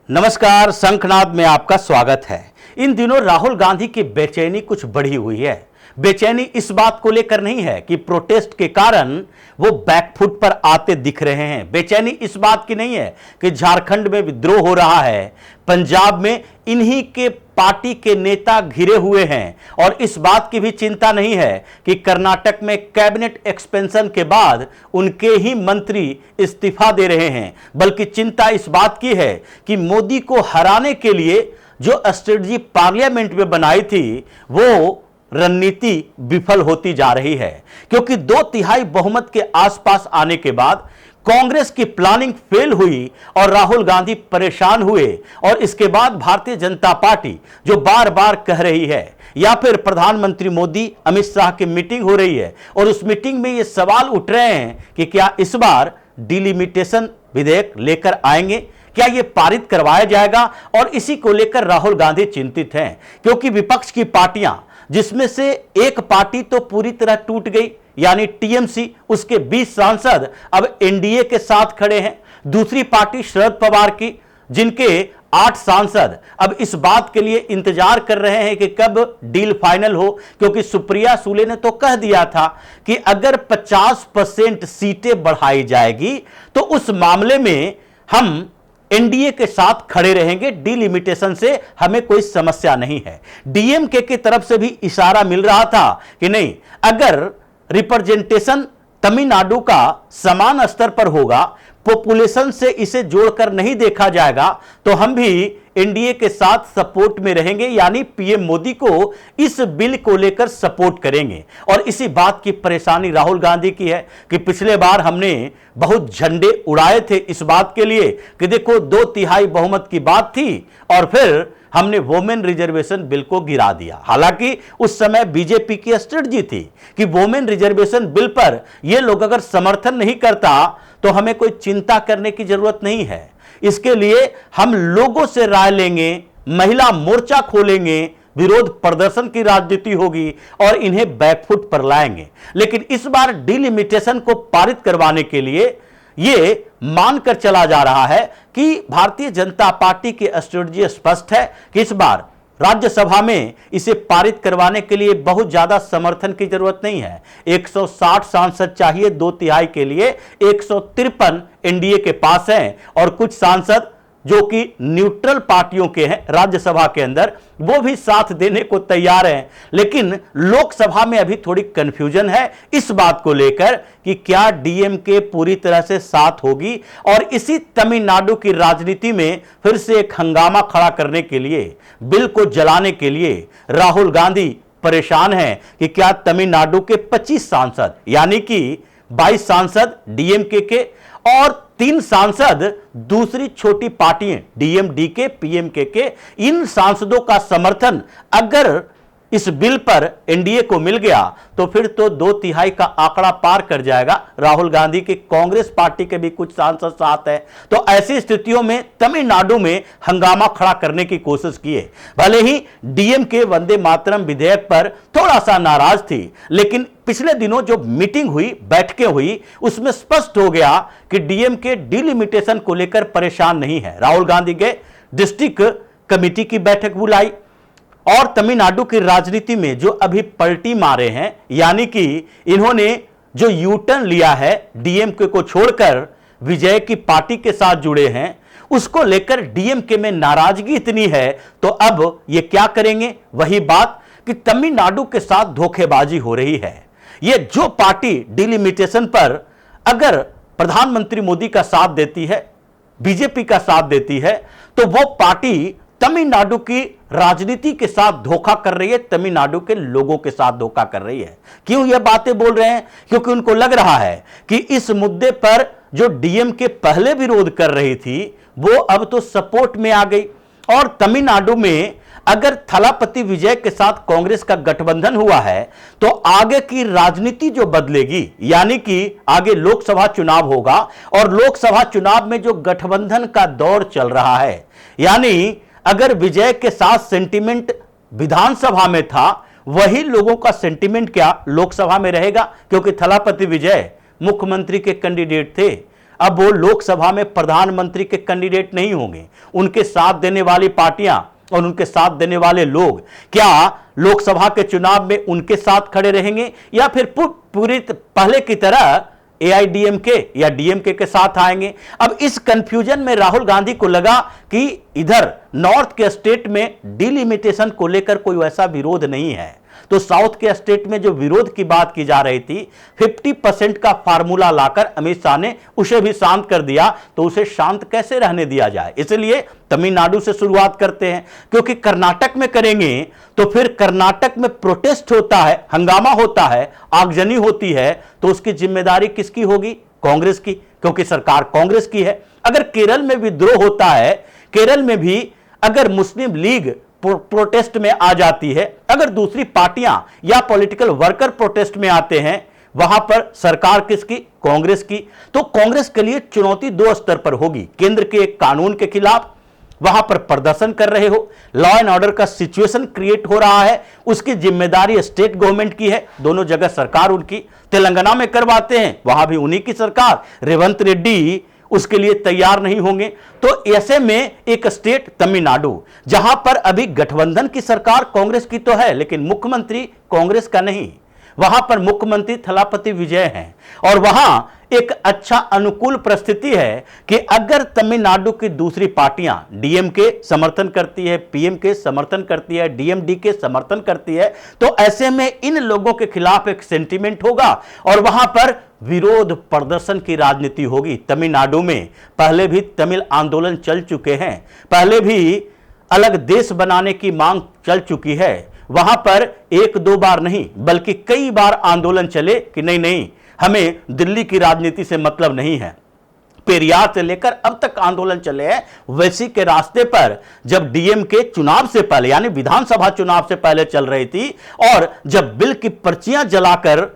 नमस्कार, शंखनाद में आपका स्वागत है। इन दिनों राहुल गांधी की बेचैनी कुछ बढ़ी हुई है। बेचैनी इस बात को लेकर नहीं है कि प्रोटेस्ट के कारण वो बैकफुट पर आते दिख रहे हैं। बेचैनी इस बात की नहीं है कि झारखंड में विद्रोह हो रहा है, पंजाब में इन्हीं के पार्टी के नेता घिरे हुए हैं, और इस बात की भी चिंता नहीं है कि कर्नाटक में कैबिनेट एक्सपेंशन के बाद उनके ही मंत्री इस्तीफा दे रहे हैं। बल्कि चिंता इस बात की है कि मोदी को हराने के लिए जो स्ट्रेटजी पार्लियामेंट में बनाई थी वो रणनीति विफल होती जा रही है, क्योंकि 2/3 बहुमत के आसपास आने के बाद कांग्रेस की प्लानिंग फेल हुई और राहुल गांधी परेशान हुए। और इसके बाद भारतीय जनता पार्टी जो बार बार कह रही है, या फिर प्रधानमंत्री मोदी अमित शाह की मीटिंग हो रही है और उस मीटिंग में ये सवाल उठ रहे हैं कि क्या इस बार डिलिमिटेशन विधेयक लेकर आएंगे, क्या यह पारित करवाया जाएगा। और इसी को लेकर राहुल गांधी चिंतित हैं, क्योंकि विपक्ष की पार्टियां, जिसमें से एक पार्टी तो पूरी तरह टूट गई यानी टीएमसी, उसके 20 सांसद अब एनडीए के साथ खड़े हैं। दूसरी पार्टी शरद पवार की, जिनके 8 सांसद अब इस बात के लिए इंतजार कर रहे हैं कि कब डील फाइनल हो, क्योंकि सुप्रिया सुले ने तो कह दिया था कि अगर 50% सीटें बढ़ाई जाएगी तो उस मामले में हम एनडीए के साथ खड़े रहेंगे, डिलिमिटेशन से हमें कोई समस्या नहीं है। डीएमके की तरफ से भी इशारा मिल रहा था कि नहीं, अगर रिप्रेजेंटेशन तमिलनाडु का समान स्तर पर होगा, पॉपुलेशन से इसे जोड़कर नहीं देखा जाएगा, तो हम भी एनडीए के साथ सपोर्ट में रहेंगे, यानी पीएम मोदी को इस बिल को लेकर सपोर्ट करेंगे। और इसी बात की परेशानी राहुल गांधी की है कि पिछले बार हमने बहुत झंडे उड़ाए थे इस बात के लिए कि देखो 2/3 बहुमत की बात थी और फिर हमने वोमेन रिजर्वेशन बिल को गिरा दिया। हालांकि उस समय बीजेपी की स्ट्रेटजी थी कि वोमेन रिजर्वेशन बिल पर ये लोग अगर समर्थन नहीं करता तो हमें कोई चिंता करने की जरूरत नहीं है, इसके लिए हम लोगों से राय लेंगे, महिला मोर्चा खोलेंगे, विरोध प्रदर्शन की राजनीति होगी और इन्हें बैकफुट पर लाएंगे। लेकिन इस बार डिलिमिटेशन को पारित करवाने के लिए यह मानकर चला जा रहा है कि भारतीय जनता पार्टी की स्ट्रेटजी स्पष्ट है कि इस बार राज्यसभा में इसे पारित करवाने के लिए बहुत ज्यादा समर्थन की जरूरत नहीं है। 160 सांसद चाहिए 2/3 के लिए, 153 एनडीए के पास हैं और कुछ सांसद जो कि न्यूट्रल पार्टियों के हैं राज्यसभा के अंदर, वो भी साथ देने को तैयार हैं। लेकिन लोकसभा में अभी थोड़ी कंफ्यूजन है इस बात को लेकर कि क्या डीएमके पूरी तरह से साथ होगी, और इसी तमिलनाडु की राजनीति में फिर से एक हंगामा खड़ा करने के लिए, बिल को जलाने के लिए राहुल गांधी परेशान हैं कि क्या तमिलनाडु के 25 सांसद यानी कि 22 सांसद डीएमके के और 3 सांसद दूसरी छोटी पार्टियां डीएमडीके, पीएमके के, इन सांसदों का समर्थन अगर इस बिल पर एनडीए को मिल गया तो फिर तो 2/3 का आंकड़ा पार कर जाएगा। राहुल गांधी की कांग्रेस पार्टी के भी कुछ सांसद साथ हैं, तो ऐसी स्थितियों में तमिलनाडु में हंगामा खड़ा करने की कोशिश की है। भले ही डीएमके वंदे मातरम विधेयक पर थोड़ा सा नाराज थी, लेकिन पिछले दिनों जो मीटिंग हुई, बैठकें हुई, उसमें स्पष्ट हो गया कि डीएमके डिलिमिटेशन को लेकर परेशान नहीं है। राहुल गांधी के डिस्ट्रिक्ट कमेटी की बैठक बुलाई और तमिलनाडु की राजनीति में जो अभी पलटी मारे हैं, यानी कि इन्होंने जो यू टर्न लिया है, डीएमके को छोड़कर विजय की पार्टी के साथ जुड़े हैं, उसको लेकर डीएमके में नाराजगी इतनी है तो अब ये क्या करेंगे। वही बात कि तमिलनाडु के साथ धोखेबाजी हो रही है। ये जो पार्टी डिलिमिटेशन पर अगर प्रधानमंत्री मोदी का साथ देती है, बीजेपी का साथ देती है, तो वो पार्टी तमिलनाडु की राजनीति के साथ धोखा कर रही है, तमिलनाडु के लोगों के साथ धोखा कर रही है। क्यों यह बातें बोल रहे हैं? क्योंकि उनको लग रहा है कि इस मुद्दे पर जो डीएमके पहले विरोध कर रही थी वो अब तो सपोर्ट में आ गई, और तमिलनाडु में अगर थलापति विजय के साथ कांग्रेस का गठबंधन हुआ है तो आगे की राजनीति जो बदलेगी, यानी कि आगे लोकसभा चुनाव होगा, और लोकसभा चुनाव में जो गठबंधन का दौर चल रहा है, यानी अगर विजय के साथ सेंटीमेंट विधानसभा में था वही लोगों का सेंटिमेंट क्या लोकसभा में रहेगा, क्योंकि थलापति विजय मुख्यमंत्री के कैंडिडेट थे, अब वो लोकसभा में प्रधानमंत्री के कैंडिडेट नहीं होंगे। उनके साथ देने वाली पार्टियां और उनके साथ देने वाले लोग क्या लोकसभा के चुनाव में उनके साथ खड़े रहेंगे या फिर पूरी पहले की तरह एआईडीएमके या डीएमके के साथ आएंगे। अब इस कंफ्यूजन में राहुल गांधी को लगा कि इधर नॉर्थ के स्टेट में डिलिमिटेशन को लेकर कोई वैसा विरोध नहीं है, तो साउथ के स्टेट में जो विरोध की बात की जा रही थी 50% का फार्मूला लाकर अमित शाह ने उसे भी शांत कर दिया, तो उसे शांत कैसे रहने दिया जाए। इसलिए तमिलनाडु से शुरुआत करते हैं, क्योंकि कर्नाटक में करेंगे तो फिर कर्नाटक में प्रोटेस्ट होता है, हंगामा होता है, आगजनी होती है, तो उसकी जिम्मेदारी किसकी होगी? कांग्रेस की, क्योंकि सरकार कांग्रेस की है। अगर केरल में विद्रोह होता है, केरल में भी अगर मुस्लिम लीग प्रोटेस्ट में आ जाती है, अगर दूसरी पार्टियां या पॉलिटिकल वर्कर प्रोटेस्ट में आते हैं, वहां पर सरकार किसकी? कांग्रेस की। तो कांग्रेस के लिए चुनौती दो स्तर पर होगी। केंद्र के एक कानून के खिलाफ वहां पर प्रदर्शन कर रहे हो, लॉ एंड ऑर्डर का सिचुएशन क्रिएट हो रहा है, उसकी जिम्मेदारी स्टेट गवर्नमेंट की है, दोनों जगह सरकार उनकी। तेलंगाना में करवाते हैं, वहां भी उन्हीं की सरकार, रेवंत रेड्डी उसके लिए तैयार नहीं होंगे। तो ऐसे में एक स्टेट तमिलनाडु, जहां पर अभी गठबंधन की सरकार कांग्रेस की तो है, लेकिन मुख्यमंत्री कांग्रेस का नहीं, वहां पर मुख्यमंत्री थलापति विजय हैं, और वहां एक अच्छा अनुकूल परिस्थिति है कि अगर तमिलनाडु की दूसरी पार्टियां डीएमके समर्थन करती है, पीएमके समर्थन करती है, डीएमडीके समर्थन करती है, तो ऐसे में इन लोगों के खिलाफ एक सेंटीमेंट होगा और वहां पर विरोध प्रदर्शन की राजनीति होगी। तमिलनाडु में पहले भी तमिल आंदोलन चल चुके हैं, पहले भी अलग देश बनाने की मांग चल चुकी है, वहां पर एक दो बार नहीं बल्कि कई बार आंदोलन चले कि नहीं नहीं, हमें दिल्ली की राजनीति से मतलब नहीं है। पेरियार से लेकर अब तक आंदोलन चले हैं। वैसी के रास्ते पर जब डीएमके चुनाव से पहले यानी विधानसभा चुनाव से पहले चल रही थी, और जब बिल की पर्चियां जलाकर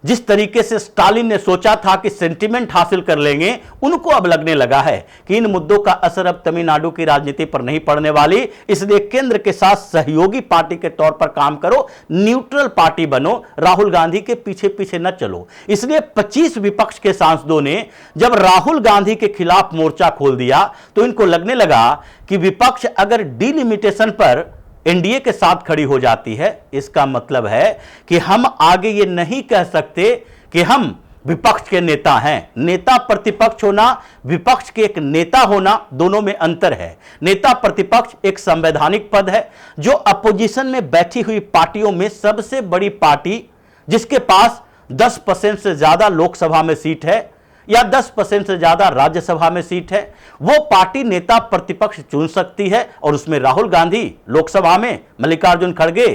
जिस तरीके से स्टालिन ने सोचा था कि सेंटीमेंट हासिल कर लेंगे, उनको अब लगने लगा है कि इन मुद्दों का असर अब तमिलनाडु की राजनीति पर नहीं पड़ने वाली। इसलिए केंद्र के साथ सहयोगी पार्टी के तौर पर काम करो, न्यूट्रल पार्टी बनो, राहुल गांधी के पीछे पीछे न चलो। इसलिए 25 विपक्ष के सांसदों ने जब राहुल गांधी के खिलाफ मोर्चा खोल दिया, तो इनको लगने लगा कि विपक्ष अगर डिलिमिटेशन पर एनडीए के साथ खड़ी हो जाती है, इसका मतलब है कि हम आगे ये नहीं कह सकते कि हम विपक्ष के नेता हैं। नेता प्रतिपक्ष होना, विपक्ष के एक नेता होना, दोनों में अंतर है। नेता प्रतिपक्ष एक संवैधानिक पद है जो अपोजिशन में बैठी हुई पार्टियों में सबसे बड़ी पार्टी, जिसके पास 10% से ज्यादा लोकसभा में सीट है या 10% से ज्यादा राज्यसभा में सीट है, वो पार्टी नेता प्रतिपक्ष चुन सकती है। और उसमें राहुल गांधी लोकसभा में, मल्लिकार्जुन खड़गे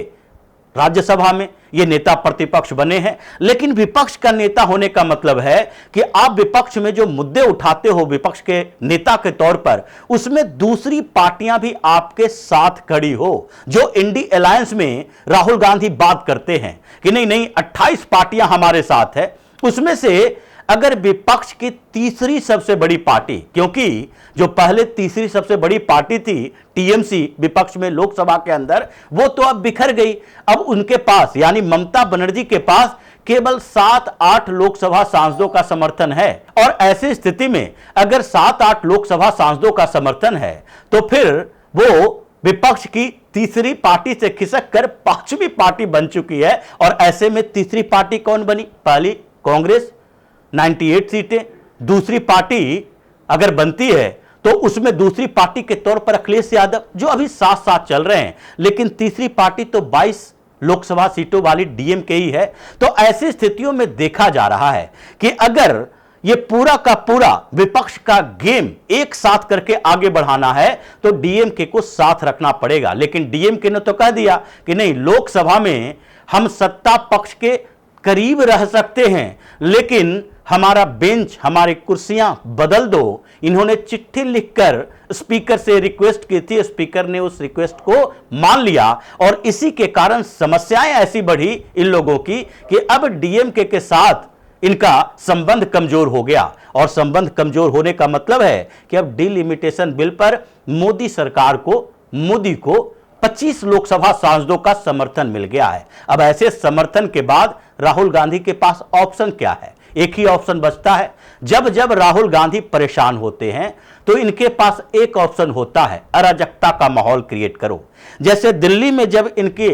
राज्यसभा में, ये नेता प्रतिपक्ष बने हैं। लेकिन विपक्ष का नेता होने का मतलब है कि आप विपक्ष में जो मुद्दे उठाते हो विपक्ष के नेता के तौर पर, उसमें दूसरी पार्टियां भी आपके साथ खड़ी हो। जो इंडी अलायंस में राहुल गांधी बात करते हैं कि नहीं नहीं 28 पार्टियां हमारे साथ है, उसमें से अगर विपक्ष की तीसरी सबसे बड़ी पार्टी, क्योंकि जो पहले तीसरी सबसे बड़ी पार्टी थी टीएमसी विपक्ष में लोकसभा के अंदर, वो तो अब बिखर गई। अब उनके पास यानी ममता बनर्जी के पास केवल 7-8 लोकसभा सांसदों का समर्थन है। और ऐसी स्थिति में अगर 7-8 लोकसभा सांसदों का समर्थन है, तो फिर वो विपक्ष की तीसरी पार्टी से खिसक कर 5वीं पार्टी बन चुकी है। और ऐसे में तीसरी पार्टी कौन बनी? पहली कांग्रेस 98 सीटें, दूसरी पार्टी अगर बनती है तो उसमें दूसरी पार्टी के तौर पर अखिलेश यादव, जो अभी साथ साथ चल रहे हैं, लेकिन तीसरी पार्टी तो 22 लोकसभा सीटों वाली डीएमके ही है। तो ऐसी स्थितियों में देखा जा रहा है कि अगर ये पूरा का पूरा विपक्ष का गेम एक साथ करके आगे बढ़ाना है तो डीएमके को साथ रखना पड़ेगा। लेकिन डीएमके ने तो कह दिया कि नहीं, लोकसभा में हम सत्ता पक्ष के करीब रह सकते हैं, लेकिन हमारा बेंच, हमारी कुर्सियां बदल दो। इन्होंने चिट्ठी लिखकर स्पीकर से रिक्वेस्ट की थी, स्पीकर ने उस रिक्वेस्ट को मान लिया और इसी के कारण समस्याएं ऐसी बढ़ी इन लोगों की कि अब डीएमके के साथ इनका संबंध कमजोर हो गया। और संबंध कमजोर होने का मतलब है कि अब डिलिमिटेशन बिल पर मोदी सरकार को, मोदी को 25 लोकसभा सांसदों का समर्थन मिल गया है। अब ऐसे समर्थन के बाद राहुल गांधी के पास ऑप्शन क्या है? एक ही ऑप्शन बचता है। जब जब राहुल गांधी परेशान होते हैं तो इनके पास एक ऑप्शन होता है, अराजकता का माहौल क्रिएट करो। जैसे दिल्ली में जब इनकी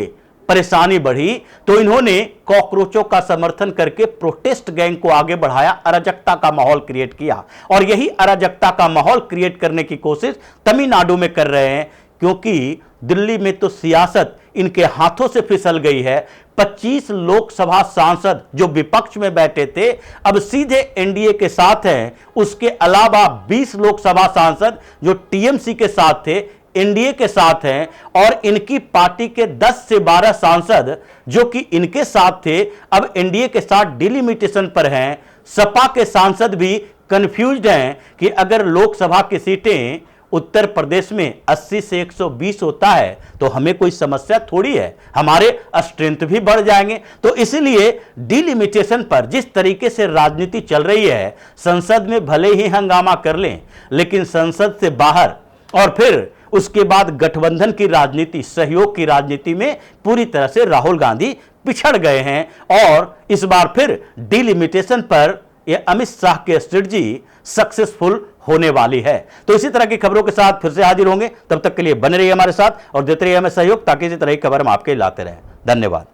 परेशानी बढ़ी तो इन्होंने कॉकरोचों का समर्थन करके प्रोटेस्ट गैंग को आगे बढ़ाया, अराजकता का माहौल क्रिएट किया। और यही अराजकता का माहौल क्रिएट करने की कोशिश तमिलनाडु में कर रहे हैं, क्योंकि दिल्ली में तो सियासत इनके हाथों से फिसल गई है। 25 लोकसभा सांसद जो विपक्ष में बैठे थे अब सीधे एनडीए के साथ हैं। उसके अलावा 20 लोकसभा सांसद जो टीएमसी के साथ थे एनडीए के साथ हैं, और इनकी पार्टी के 10 से 12 सांसद जो कि इनके साथ थे अब एनडीए के साथ डिलिमिटेशन पर हैं। सपा के सांसद भी कंफ्यूज्ड हैं कि अगर लोकसभा की सीटें उत्तर प्रदेश में 80 से 120 होता है तो हमें कोई समस्या थोड़ी है, हमारे स्ट्रेंथ भी बढ़ जाएंगे। तो इसलिए डिलिमिटेशन पर जिस तरीके से राजनीति चल रही है, संसद में भले ही हंगामा कर लें लेकिन संसद से बाहर और फिर उसके बाद गठबंधन की राजनीति, सहयोग की राजनीति में पूरी तरह से राहुल गांधी पिछड़ गए हैं। और इस बार फिर डिलिमिटेशन पर यह अमित शाह की स्ट्रेटजी सक्सेसफुल होने वाली है। तो इसी तरह की खबरों के साथ फिर से हाजिर होंगे, तब तक के लिए बने रहिए हमारे साथ और देते रहिए हमें सहयोग, ताकि इसी तरह की खबर हम आपके लाते रहें। धन्यवाद।